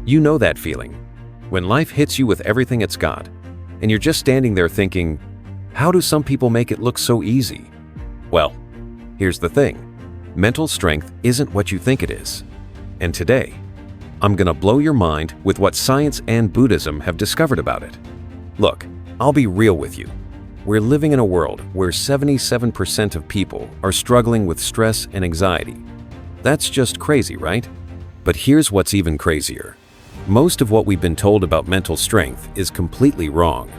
You know that feeling, when life hits you with everything it's got, and you're just standing there thinking, how do some people make it look so easy? Well, here's the thing. Mental strength isn't what you think it is. And today, I'm gonna blow your mind with what science and Buddhism have discovered about it. Look, I'll be real with you. We're living in a world where 77% of people are struggling with stress and anxiety. That's just crazy, right? But here's what's even crazier. Most of what we've been told about mental strength is completely wrong.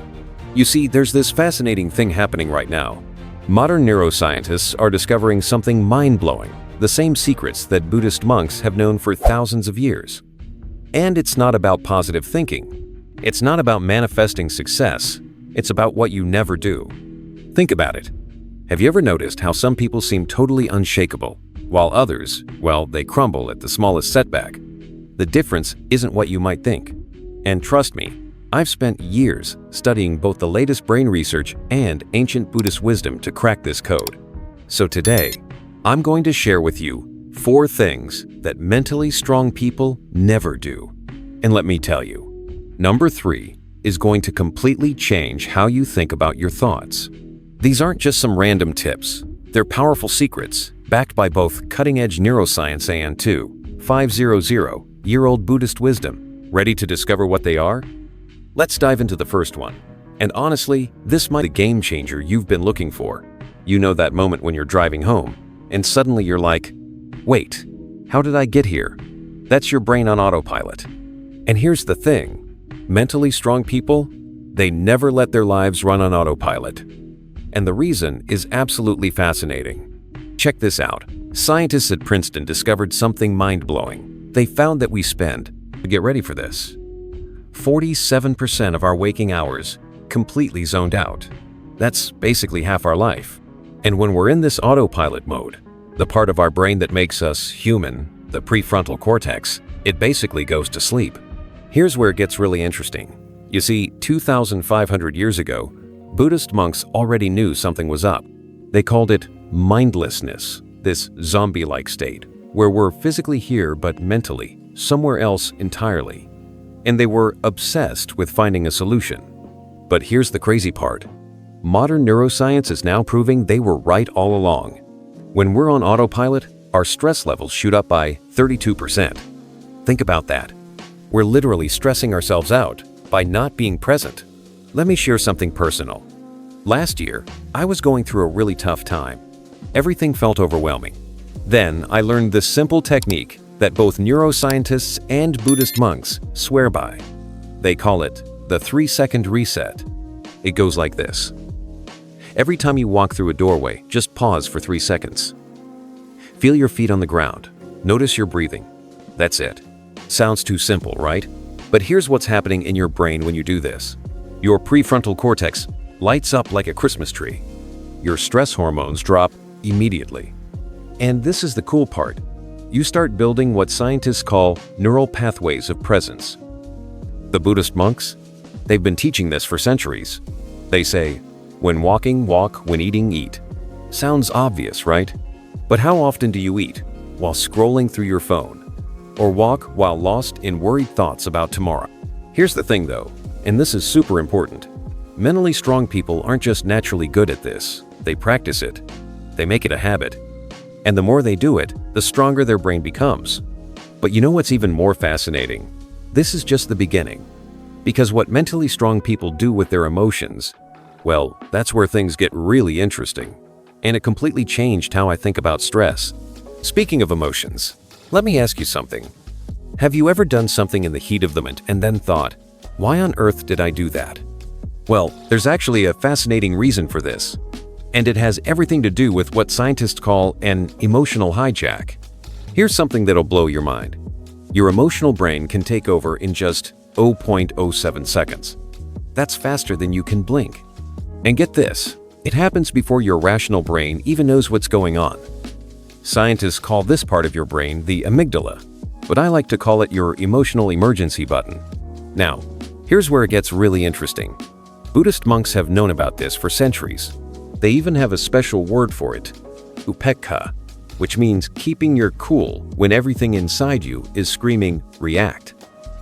You see, there's this fascinating thing happening right now. Modern neuroscientists are discovering something mind-blowing, the same secrets that Buddhist monks have known for thousands of years. And it's not about positive thinking. It's not about manifesting success. It's about what you never do. Think about it. Have you ever noticed how some people seem totally unshakable, while others, well, they crumble at the smallest setback? The difference isn't what you might think. And trust me, I've spent years studying both the latest brain research and ancient Buddhist wisdom to crack this code. So today, I'm going to share with you 4 things that mentally strong people never do. And let me tell you, number 3 is going to completely change how you think about your thoughts. These aren't just some random tips. They're powerful secrets, backed by both cutting-edge neuroscience and 500-year-old Buddhist wisdom. Ready to discover what they are? Let's dive into the first one. And honestly, this might be the game changer you've been looking for. You know that moment when you're driving home, and suddenly you're like, wait, how did I get here? That's your brain on autopilot. And here's the thing. Mentally strong people, they never let their lives run on autopilot. And the reason is absolutely fascinating. Check this out. Scientists at Princeton discovered something mind-blowing. They found that we spend, get ready for this, 47% of our waking hours completely zoned out. That's basically half our life. And when we're in this autopilot mode, the part of our brain that makes us human, the prefrontal cortex, it basically goes to sleep. Here's where it gets really interesting. You see, 2,500 years ago, Buddhist monks already knew something was up. They called it mindlessness, this zombie-like state, where we're physically here but mentally somewhere else entirely. And they were obsessed with finding a solution. But here's the crazy part. Modern neuroscience is now proving they were right all along. When we're on autopilot, our stress levels shoot up by 32%. Think about that. We're literally stressing ourselves out by not being present. Let me share something personal. Last year, I was going through a really tough time. Everything felt overwhelming. Then I learned this simple technique that both neuroscientists and Buddhist monks swear by. They call it the 3-second reset. It goes like this. Every time you walk through a doorway, just pause for 3 seconds. Feel your feet on the ground. Notice your breathing. That's it. Sounds too simple, right? But here's what's happening in your brain when you do this. Your prefrontal cortex lights up like a Christmas tree. Your stress hormones drop immediately. And this is the cool part. You start building what scientists call neural pathways of presence. The Buddhist monks, they've been teaching this for centuries. They say, when walking, walk, when eating, eat. Sounds obvious, right? But how often do you eat while scrolling through your phone? Or walk while lost in worried thoughts about tomorrow? Here's the thing though, and this is super important. Mentally strong people aren't just naturally good at this. They practice it. They make it a habit. And the more they do it, the stronger their brain becomes. But you know what's even more fascinating? This is just the beginning. Because what mentally strong people do with their emotions, well, that's where things get really interesting. And it completely changed how I think about stress. Speaking of emotions, let me ask you something. Have you ever done something in the heat of the moment and then thought, why on earth did I do that? Well, there's actually a fascinating reason for this. And it has everything to do with what scientists call an emotional hijack. Here's something that'll blow your mind. Your emotional brain can take over in just 0.07 seconds. That's faster than you can blink. And get this, it happens before your rational brain even knows what's going on. Scientists call this part of your brain the amygdala, but I like to call it your emotional emergency button. Now, here's where it gets really interesting. Buddhist monks have known about this for centuries. They even have a special word for it, upekkha, which means keeping your cool when everything inside you is screaming, react.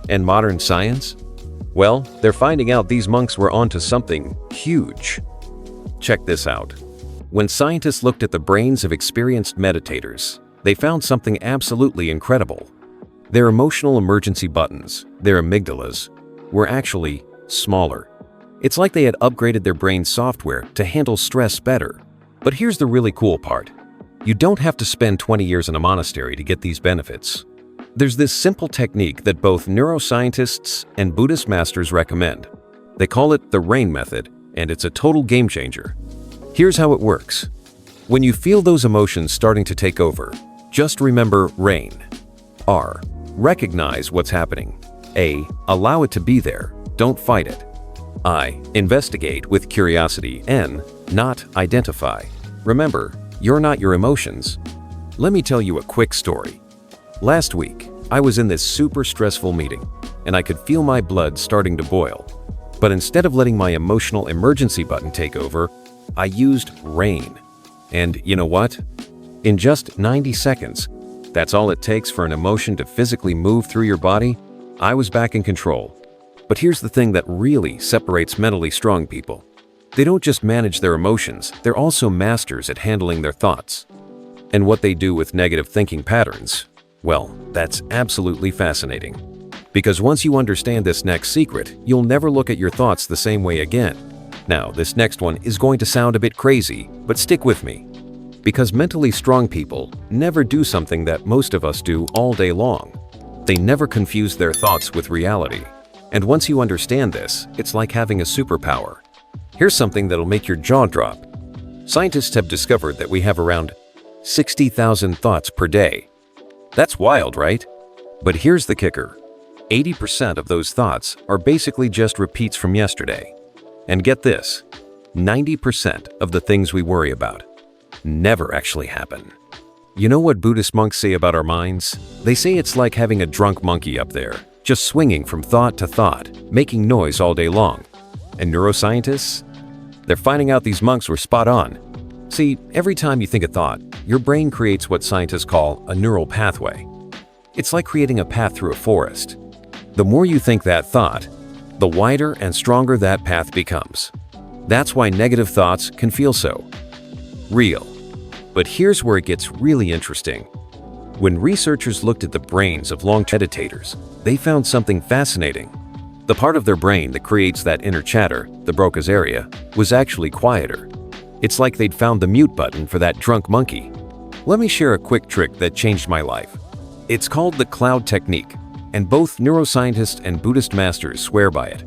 And modern science? Well, they're finding out these monks were onto something huge. Check this out. When scientists looked at the brains of experienced meditators, they found something absolutely incredible. Their emotional emergency buttons, their amygdalas, were actually smaller. It's like they had upgraded their brain software to handle stress better. But here's the really cool part. You don't have to spend 20 years in a monastery to get these benefits. There's this simple technique that both neuroscientists and Buddhist masters recommend. They call it the RAIN method, and it's a total game changer. Here's how it works. When you feel those emotions starting to take over, just remember RAIN. R. Recognize what's happening. A. Allow it to be there. Don't fight it. I. Investigate with curiosity. N. Not identify. Remember, you're not your emotions. Let me tell you a quick story. Last week, I was in this super stressful meeting, and I could feel my blood starting to boil. But instead of letting my emotional emergency button take over, I used RAIN. And you know what? In just 90 seconds, that's all it takes for an emotion to physically move through your body, I was back in control. But here's the thing that really separates mentally strong people. They don't just manage their emotions, they're also masters at handling their thoughts. And what they do with negative thinking patterns, well, that's absolutely fascinating. Because once you understand this next secret, you'll never look at your thoughts the same way again. Now, this next one is going to sound a bit crazy, but stick with me. Because mentally strong people never do something that most of us do all day long. They never confuse their thoughts with reality. And once you understand this, it's like having a superpower. Here's something that'll make your jaw drop. Scientists have discovered that we have around 60,000 thoughts per day. That's wild, right? But here's the kicker. 80% of those thoughts are basically just repeats from yesterday. And get this, 90% of the things we worry about never actually happen. You know what Buddhist monks say about our minds? They say it's like having a drunk monkey up there, just swinging from thought to thought, making noise all day long. And neuroscientists? They're finding out these monks were spot on. See, every time you think a thought, your brain creates what scientists call a neural pathway. It's like creating a path through a forest. The more you think that thought, the wider and stronger that path becomes. That's why negative thoughts can feel so real. But here's where it gets really interesting. When researchers looked at the brains of long-term meditators, they found something fascinating. The part of their brain that creates that inner chatter, the Broca's area, was actually quieter. It's like they'd found the mute button for that drunk monkey. Let me share a quick trick that changed my life. It's called the cloud technique, and both neuroscientists and Buddhist masters swear by it.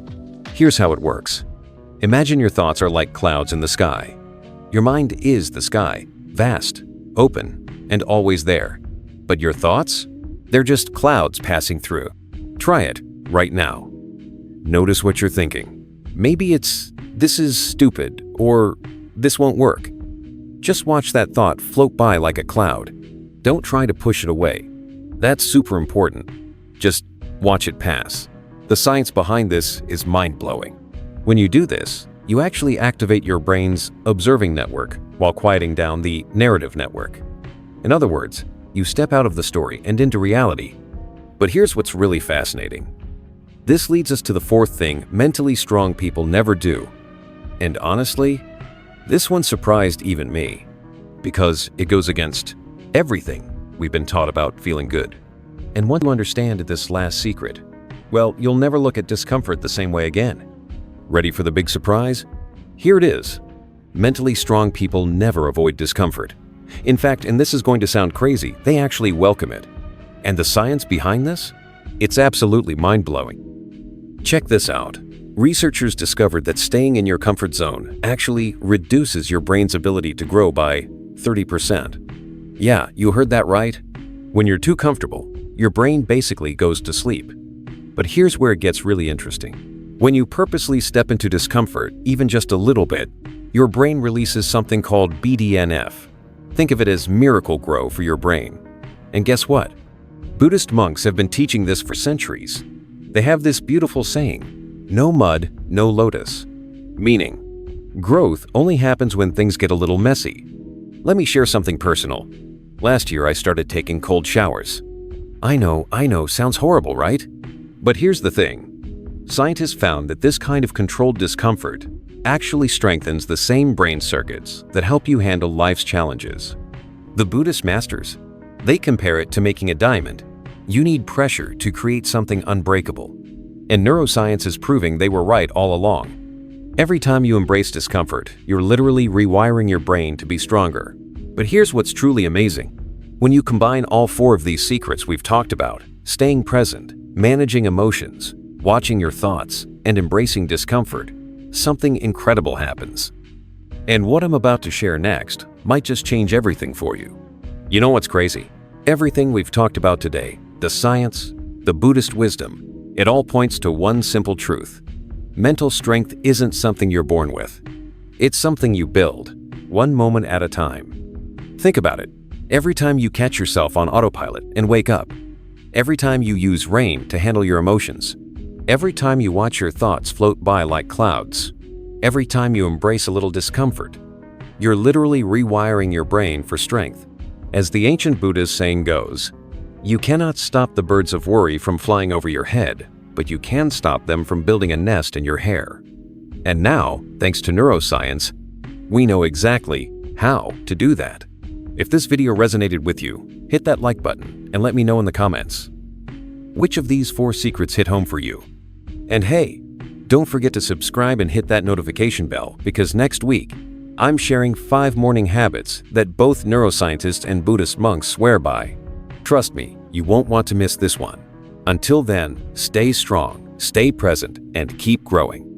Here's how it works. Imagine your thoughts are like clouds in the sky. Your mind is the sky, vast, open, and always there. But your thoughts? They're just clouds passing through. Try it right now. Notice what you're thinking. Maybe it's, "This is stupid," or "This won't work." Just watch that thought float by like a cloud. Don't try to push it away. That's super important. Just watch it pass. The science behind this is mind-blowing. When you do this, you actually activate your brain's observing network while quieting down the narrative network. In other words, you step out of the story and into reality. But here's what's really fascinating. This leads us to the fourth thing mentally strong people never do. And honestly, this one surprised even me, because it goes against everything we've been taught about feeling good. And once you understand this last secret, well, you'll never look at discomfort the same way again. Ready for the big surprise? Here it is. Mentally strong people never avoid discomfort. In fact, and this is going to sound crazy, they actually welcome it. And the science behind this? It's absolutely mind-blowing. Check this out. Researchers discovered that staying in your comfort zone actually reduces your brain's ability to grow by 30%. Yeah, you heard that right. When you're too comfortable, your brain basically goes to sleep. But here's where it gets really interesting. When you purposely step into discomfort, even just a little bit, your brain releases something called BDNF. Think of it as miracle grow for your brain. And guess what? Buddhist monks have been teaching this for centuries. They have this beautiful saying, "No mud, no lotus." Meaning, growth only happens when things get a little messy. Let me share something personal. Last year I started taking cold showers. I know, sounds horrible, right? But here's the thing. Scientists found that this kind of controlled discomfort actually strengthens the same brain circuits that help you handle life's challenges. The Buddhist masters, they compare it to making a diamond. You need pressure to create something unbreakable. And neuroscience is proving they were right all along. Every time you embrace discomfort, you're literally rewiring your brain to be stronger. But here's what's truly amazing. When you combine all four of these secrets we've talked about, staying present, managing emotions, watching your thoughts, and embracing discomfort, something incredible happens. And what I'm about to share next might just change everything for you. You know what's crazy? Everything we've talked about today, the science, the Buddhist wisdom, it all points to one simple truth. Mental strength isn't something you're born with. It's something you build, one moment at a time. Think about it. Every time you catch yourself on autopilot and wake up, every time you use rain to handle your emotions, every time you watch your thoughts float by like clouds, every time you embrace a little discomfort, you're literally rewiring your brain for strength. As the ancient Buddhist saying goes, you cannot stop the birds of worry from flying over your head, but you can stop them from building a nest in your hair. And now, thanks to neuroscience, we know exactly how to do that. If this video resonated with you, hit that like button and let me know in the comments. Which of these 4 secrets hit home for you? And hey, don't forget to subscribe and hit that notification bell because next week, I'm sharing 5 morning habits that both neuroscientists and Buddhist monks swear by. Trust me, you won't want to miss this one. Until then, stay strong, stay present, and keep growing.